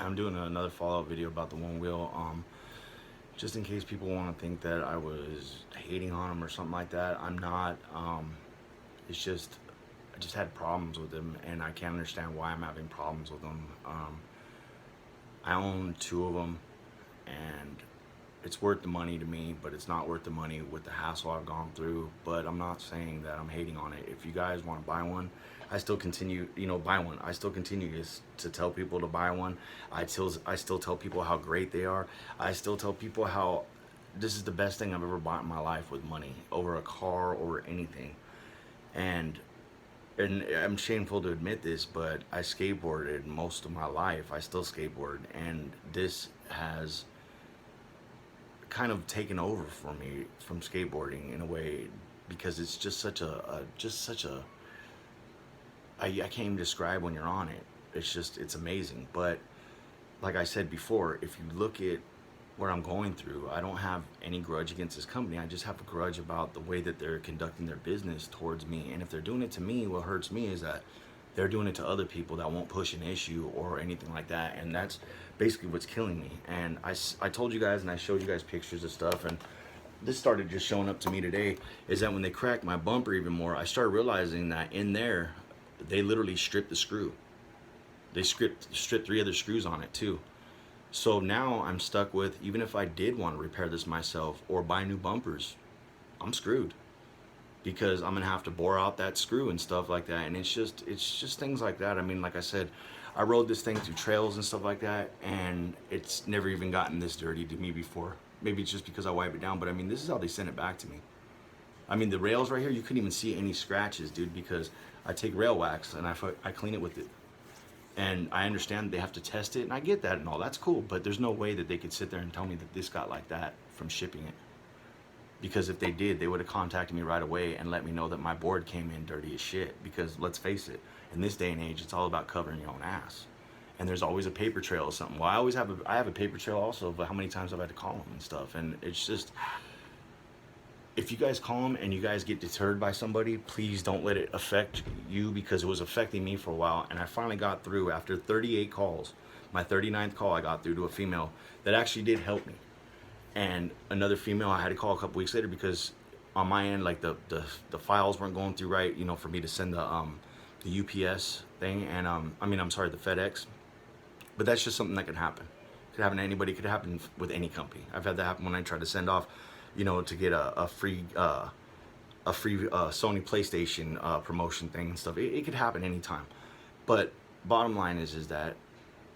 I'm doing another follow-up video about the one wheel. Just in case people want to think that I was hating on him or something like that. I'm not. It's just I just had problems with him, and I can't understand why I'm having problems with him. I own two of them, and it's worth the money to me, but it's not worth the money with the hassle I've gone through. But I'm not saying that I'm hating on it. If you guys want to buy one, I still continue, buy one. I still continue to tell people to buy one. I still tell people how great they are. I still tell people how this is the best thing I've ever bought in my life with money over a car or anything. And I'm shameful to admit this, but I skateboarded most of my life. I still skateboard, and this has kind of taken over for me from skateboarding in a way, because it's just such a I can't even describe when you're on it. It's amazing. But like I said before, if you look at what I'm going through, I don't have any grudge against this company. I just have a grudge about the way that they're conducting their business towards me. And if they're doing it to me, what hurts me is that they're doing it to other people that won't push an issue or anything like that. And that's basically what's killing me. And I told you guys, and I showed you guys pictures of stuff, and this started just showing up to me today, is that when they cracked my bumper even more, I started realizing that in there, they literally stripped the screw. They stripped three other screws on it too. So now I'm stuck with, even if I did want to repair this myself or buy new bumpers, I'm screwed, because I'm gonna have to bore out that screw and stuff like that. And it's just things like that. I mean, like I said, I rode this thing through trails and stuff like that, and it's never even gotten this dirty to me before. Maybe it's just because I wipe it down, but I mean, this is how they sent it back to me. I mean, the rails right here, you couldn't even see any scratches, dude, because I take rail wax and I clean it with it. And I understand they have to test it, and I get that and all. That's cool, but there's no way that they could sit there and tell me that this got like that from shipping it. Because if they did, they would have contacted me right away and let me know that my board came in dirty as shit. Because let's face it, in this day and age, it's all about covering your own ass. And there's always a paper trail of something. Well, I have a paper trail also of how many times I've had to call them and stuff. And it's just, if you guys call them and you guys get deterred by somebody, please don't let it affect you, because it was affecting me for a while. And I finally got through after 38 calls. My 39th call, I got through to a female that actually did help me. And another female I had to call a couple weeks later, because on my end, like the files weren't going through right, for me to send the UPS thing, and I'm sorry, the FedEx. But that's just something that could happen. Could happen to anybody. Could happen with any company. I've had that happen when I tried to send off, to get a free Sony PlayStation promotion thing and stuff. It could happen anytime. But bottom line is that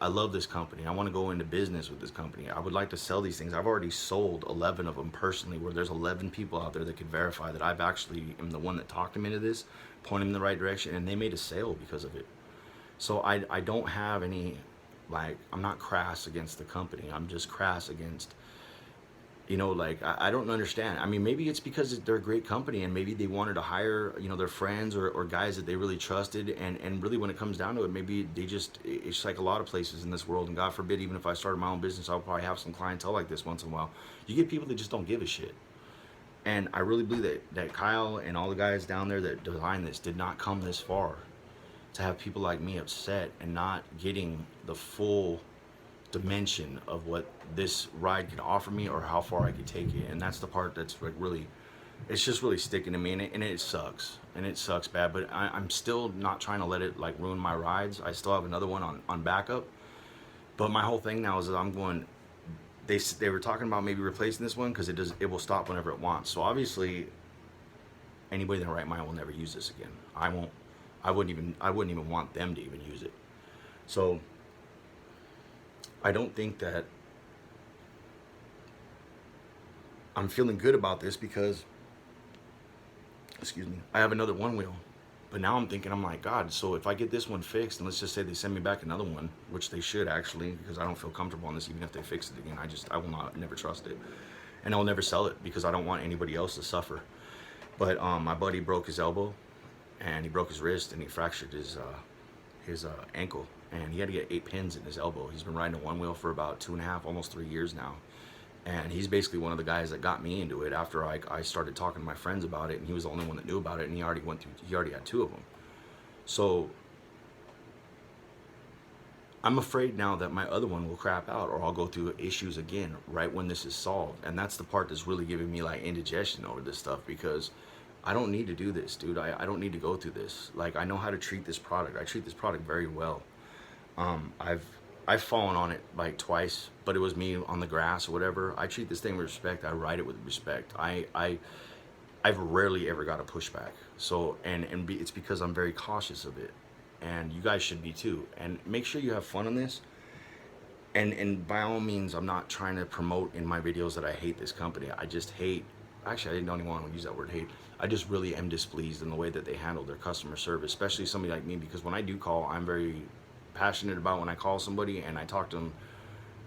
I love this company. I want to go into business with this company. I would like to sell these things. I've already sold 11 of them personally, where there's 11 people out there that could verify that I've actually am the one that talked them into this, point them in the right direction, and they made a sale because of it. So I don't have any, I'm not crass against the company. I'm just crass against, I don't understand. I mean, maybe it's because they're a great company, and maybe they wanted to hire, their friends or guys that they really trusted. And really, when it comes down to it, maybe it's like a lot of places in this world. And God forbid, even if I started my own business, I'll probably have some clientele like this once in a while. You get people that just don't give a shit. And I really believe that Kyle and all the guys down there that designed this did not come this far to have people like me upset and not getting the full dimension of what this ride could offer me or how far I could take it. And that's the part that's like really, it's just really sticking to me, and it sucks, and it sucks bad. But I'm still not trying to let it ruin my rides. I still have another one on backup. But my whole thing now is that I'm going, they were talking about maybe replacing this one because it will stop whenever it wants. So obviously anybody in their right mind will never use this again. I wouldn't even want them to even use it. So I don't think that I'm feeling good about this, because, excuse me, I have another one wheel. But now I'm thinking, I'm like, God, so if I get this one fixed, and let's just say they send me back another one, which they should actually, because I don't feel comfortable on this, even if they fix it again. I will never trust it. And I'll never sell it, because I don't want anybody else to suffer. But my buddy broke his elbow, and he broke his wrist, and he fractured his ankle. And he had to get 8 pins in his elbow. He's been riding a one wheel for about 2.5, almost 3 years now. And he's basically one of the guys that got me into it after I started talking to my friends about it, and he was the only one that knew about it, and he already had 2 of them. So I'm afraid now that my other one will crap out, or I'll go through issues again right when this is solved. And that's the part that's really giving me like indigestion over this stuff, because I don't need to do this, dude. I don't need to go through this. Like, I know how to treat this product. I treat this product very well. I've fallen on it like twice, but it was me on the grass or whatever. I treat this thing with respect. I ride it with respect. I've rarely ever got a pushback. So it's because I'm very cautious of it, and you guys should be too. And make sure you have fun on this. And by all means, I'm not trying to promote in my videos that I hate this company. I just hate. Actually, I don't even want to use that word, hate. I just really am displeased in the way that they handle their customer service, especially somebody like me, because when I do call, I'm very passionate about when I call somebody, and I talk to them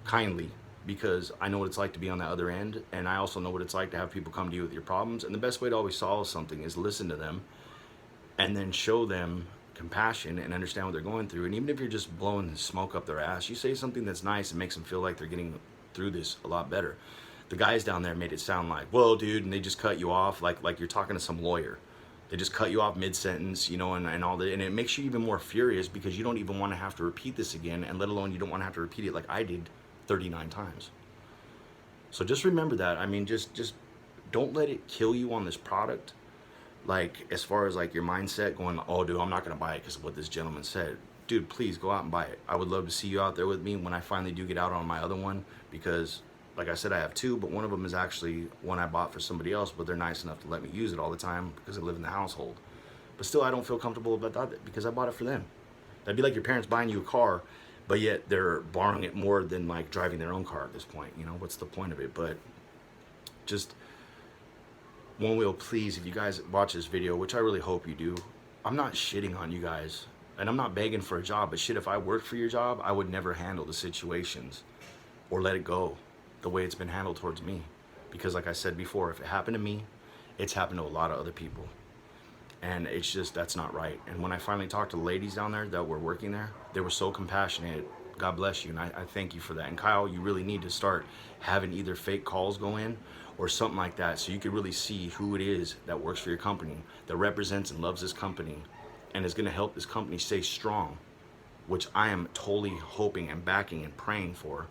kindly, because I know what it's like to be on the other end, and I also know what it's like to have people come to you with your problems. And the best way to always solve something is listen to them and then show them compassion and understand what they're going through. And even if you're just blowing smoke up their ass, you say something that's nice and makes them feel like they're getting through this a lot better. The guys down there made it sound like, well, dude, and they just cut you off like you're talking to some lawyer. They just cut you off mid-sentence, you know, and all that. And it makes you even more furious, because you don't even want to have to repeat this again, and let alone you don't want to have to repeat it like I did 39 times. So just remember that. I mean, just don't let it kill you on this product. Like, as far as like your mindset going, oh, dude, I'm not going to buy it because of what this gentleman said. Dude, please go out and buy it. I would love to see you out there with me when I finally do get out on my other one, because like I said, I have two, but one of them is actually one I bought for somebody else, but they're nice enough to let me use it all the time because I live in the household. But still, I don't feel comfortable about that because I bought it for them. That'd be like your parents buying you a car, but yet they're borrowing it more than like driving their own car at this point. You know, what's the point of it? But just Onewheel, please, if you guys watch this video, which I really hope you do, I'm not shitting on you guys, and I'm not begging for a job, but shit, if I worked for your job, I would never handle the situations or let it go the way it's been handled towards me. Because like I said before, if it happened to me, it's happened to a lot of other people. And it's just, that's not right. And when I finally talked to the ladies down there that were working there, they were so compassionate. God bless you, and I thank you for that. And Kyle, you really need to start having either fake calls go in or something like that, so you can really see who it is that works for your company, that represents and loves this company, and is gonna help this company stay strong, which I am totally hoping and backing and praying for.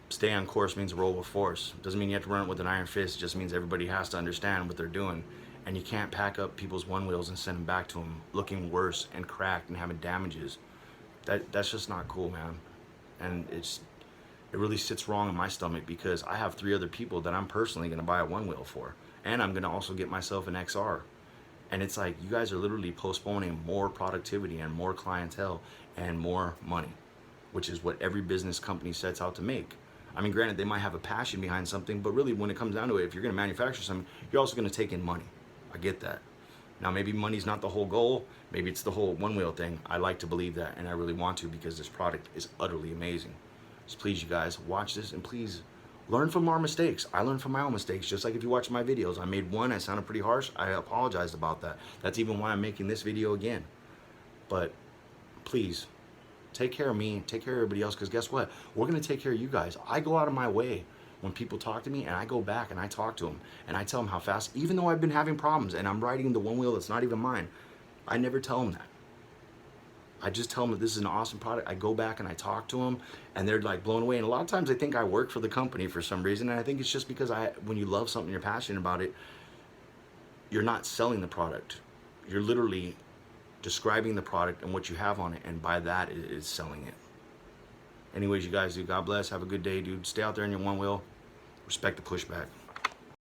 Stay on course means roll with force. Doesn't mean you have to run it with an iron fist. It just means everybody has to understand what they're doing. And you can't pack up people's Onewheels and send them back to them looking worse and cracked and having damages. That's just not cool, man. And it really sits wrong in my stomach, because I have 3 other people that I'm personally going to buy a Onewheel for. And I'm going to also get myself an XR. And it's like, you guys are literally postponing more productivity and more clientele and more money, which is what every business company sets out to make. I mean, granted, they might have a passion behind something, but really when it comes down to it, if you're going to manufacture something, you're also going to take in money. I get that. Now, maybe money's not the whole goal. Maybe it's the whole Onewheel thing. I like to believe that, and I really want to, because this product is utterly amazing. So please, you guys, watch this, and please learn from our mistakes. I learned from my own mistakes. Just like if you watch my videos, I made one, I sounded pretty harsh. I apologized about that. That's even why I'm making this video again. But please, take care of me, take care of everybody else, because guess what? We're going to take care of you guys. I go out of my way when people talk to me, and I go back and I talk to them, and I tell them how fast, even though I've been having problems and I'm riding the Onewheel that's not even mine, I never tell them that. I just tell them that this is an awesome product. I go back and I talk to them, and they're like blown away. And a lot of times they think I work for the company for some reason, and I think it's just because when you love something, you're passionate about it, you're not selling the product. You're literally describing the product and what you have on it, and by that it is selling it. Anyways, you guys do. God bless. Have a good day, dude. Stay out there in your Onewheel. Respect the pushback.